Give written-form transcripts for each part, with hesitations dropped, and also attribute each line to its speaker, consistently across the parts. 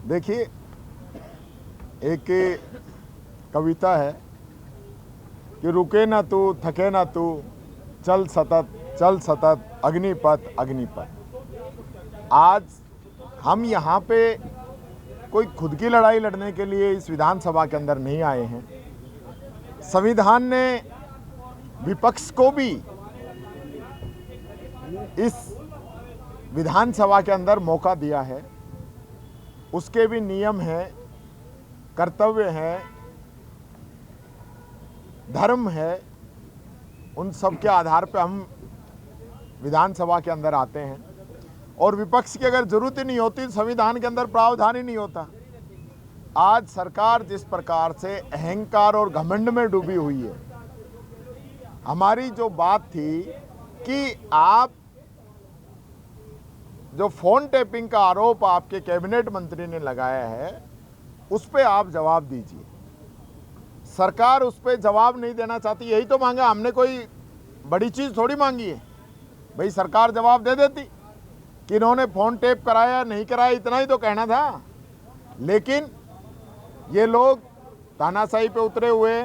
Speaker 1: देखिए, एक कविता है कि रुके ना तू, थके ना तू, चल सतत अग्निपथ अग्निपथ। आज हम यहाँ पे कोई खुद की लड़ाई लड़ने के लिए इस विधानसभा के अंदर नहीं आए हैं। संविधान ने विपक्ष को भी इस विधानसभा के अंदर मौका दिया है। उसके भी नियम हैं, कर्तव्य हैं, धर्म है। उन सब के आधार पर हम विधानसभा के अंदर आते हैं। और विपक्ष की अगर जरूरत ही नहीं होती, संविधान के अंदर प्रावधान ही नहीं होता। आज सरकार जिस प्रकार से अहंकार और घमंड में डूबी हुई है, हमारी जो बात थी कि आप जो फोन टैपिंग का आरोप आपके कैबिनेट मंत्री ने लगाया है, उस पे आप जवाब दीजिए। सरकार उस पे जवाब नहीं देना चाहती, यही तो मांगा हमने। कोई बड़ी चीज थोड़ी मांगी है भाई। सरकार जवाब दे देती कि इन्होंने फोन टैप कराया नहीं कराया, इतना ही तो कहना था। लेकिन ये लोग तानाशाही पे उतरे हुए।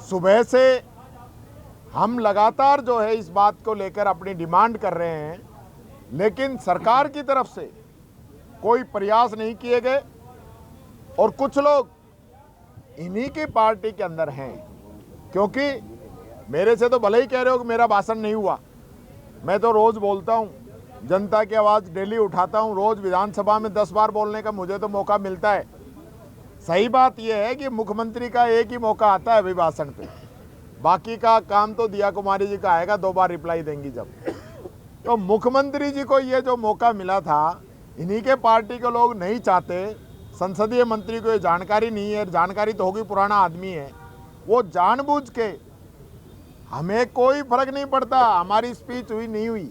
Speaker 1: सुबह से हम लगातार जो है इस बात को लेकर अपनी डिमांड कर रहे हैं, लेकिन सरकार की तरफ से कोई प्रयास नहीं किए गए। और कुछ लोग इन्हीं की पार्टी के अंदर हैं, क्योंकि मेरे से तो भले ही कह रहे हो कि मेरा भाषण नहीं हुआ। मैं तो रोज बोलता हूं, जनता की आवाज़ डेली उठाता हूं। रोज विधानसभा में 10 बार बोलने का मुझे तो मौका मिलता है। सही बात यह है कि मुख्यमंत्री का एक ही मौका आता है अभिभाषण पे, बाकी का काम तो दिया कुमारी जी का आएगा, 2 बार रिप्लाई देंगी जब। तो मुख्यमंत्री जी को ये जो मौका मिला था, इन्हीं के पार्टी के लोग नहीं चाहते। संसदीय मंत्री को ये जानकारी नहीं है, जानकारी तो होगी, पुराना आदमी है वो। जानबूझ के, हमें कोई फर्क नहीं पड़ता हमारी स्पीच हुई नहीं हुई,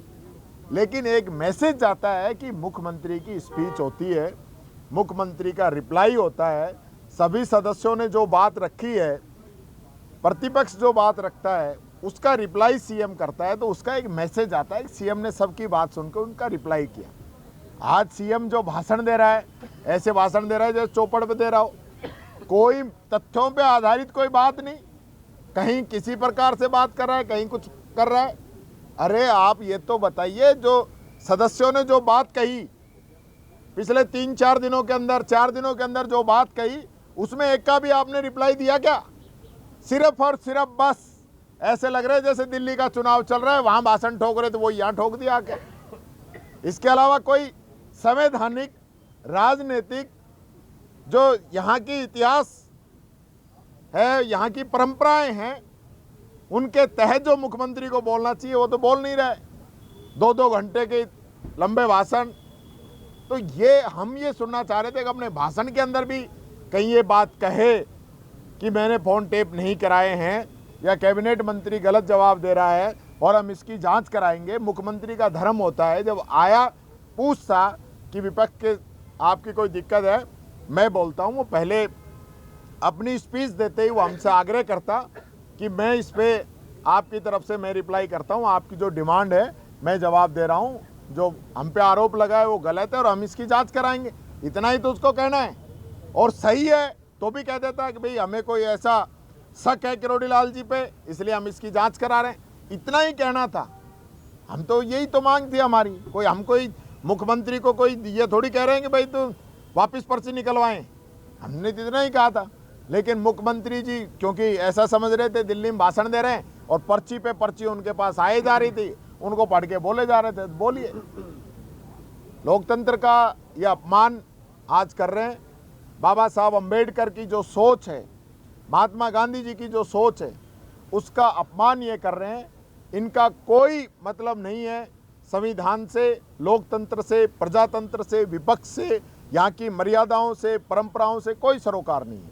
Speaker 1: लेकिन एक मैसेज जाता है कि मुख्यमंत्री की स्पीच होती है, मुख्यमंत्री का रिप्लाई होता है। सभी सदस्यों ने जो बात रखी है, प्रतिपक्ष जो बात रखता है, उसका रिप्लाई सीएम करता है, तो उसका एक मैसेज आता है कि सीएम ने सबकी बात सुनकर उनका रिप्लाई किया। आज सीएम जो भाषण दे रहा है, ऐसे भाषण दे रहा है जैसे चौपड़ पे दे रहा हो। कोई तथ्यों पे आधारित कोई बात नहीं, कहीं किसी प्रकार से बात कर रहा है, कहीं कुछ कर रहा है। अरे आप ये तो बताइए, जो सदस्यों ने जो बात कही पिछले 3-4 दिनों के अंदर, 4 दिनों के अंदर जो बात कही, उसमें एक का भी आपने रिप्लाई दिया क्या? सिर्फ और सिर्फ बस ऐसे लग रहा है जैसे दिल्ली का चुनाव चल रहा है, वहां भाषण ठोक रहे तो वो यहां ठोक दिया आके। इसके अलावा कोई संवैधानिक, राजनीतिक, जो यहाँ की इतिहास है, यहाँ की परंपराएं हैं, उनके तहत जो मुख्यमंत्री को बोलना चाहिए वो तो बोल नहीं रहे। 2-2 घंटे के लंबे भाषण। तो ये हम ये सुनना चाह रहे थे कि अपने भाषण के अंदर भी कहीं ये बात कहे कि मैंने फोन टेप नहीं कराए हैं, या कैबिनेट मंत्री गलत जवाब दे रहा है और हम इसकी जांच कराएंगे। मुख्यमंत्री का धर्म होता है, जब आया पूछता कि विपक्ष के आपकी कोई दिक्कत है, मैं बोलता हूँ वो पहले अपनी स्पीच देते ही वो हमसे आग्रह करता कि मैं इस पे आपकी तरफ से मैं रिप्लाई करता हूँ, आपकी जो डिमांड है मैं जवाब दे रहा हूँ, जो हम पे आरोप लगा है वो गलत है और हम इसकी जांच कराएंगे। इतना ही तो उसको कहना है। और सही है तो भी कह देता है कि भाई हमें कोई ऐसा शक है किरोड़ीलाल जी पे, इसलिए हम इसकी जांच करा रहे हैं। इतना ही कहना था। हम तो यही तो मांग थी हमारी। हम कोई मुख्यमंत्री को कोई ये थोड़ी कह रहे हैं कि भाई तो वापस पर्ची निकलवाएं, हमने तो इतना ही कहा था। लेकिन मुख्यमंत्री जी क्योंकि ऐसा समझ रहे थे दिल्ली में भाषण दे रहे हैं और पर्ची पे पर्ची उनके पास आए जा रही थी, उनको पढ़ के बोले जा रहे थे। बोलिए, लोकतंत्र का ये अपमान आज कर रहे हैं। बाबा साहब अंबेडकर की जो सोच है, महात्मा गांधी जी की जो सोच है, उसका अपमान ये कर रहे हैं। इनका कोई मतलब नहीं है संविधान से, लोकतंत्र से, प्रजातंत्र से, विपक्ष से, यहाँ की मर्यादाओं से, परंपराओं से कोई सरोकार नहीं है।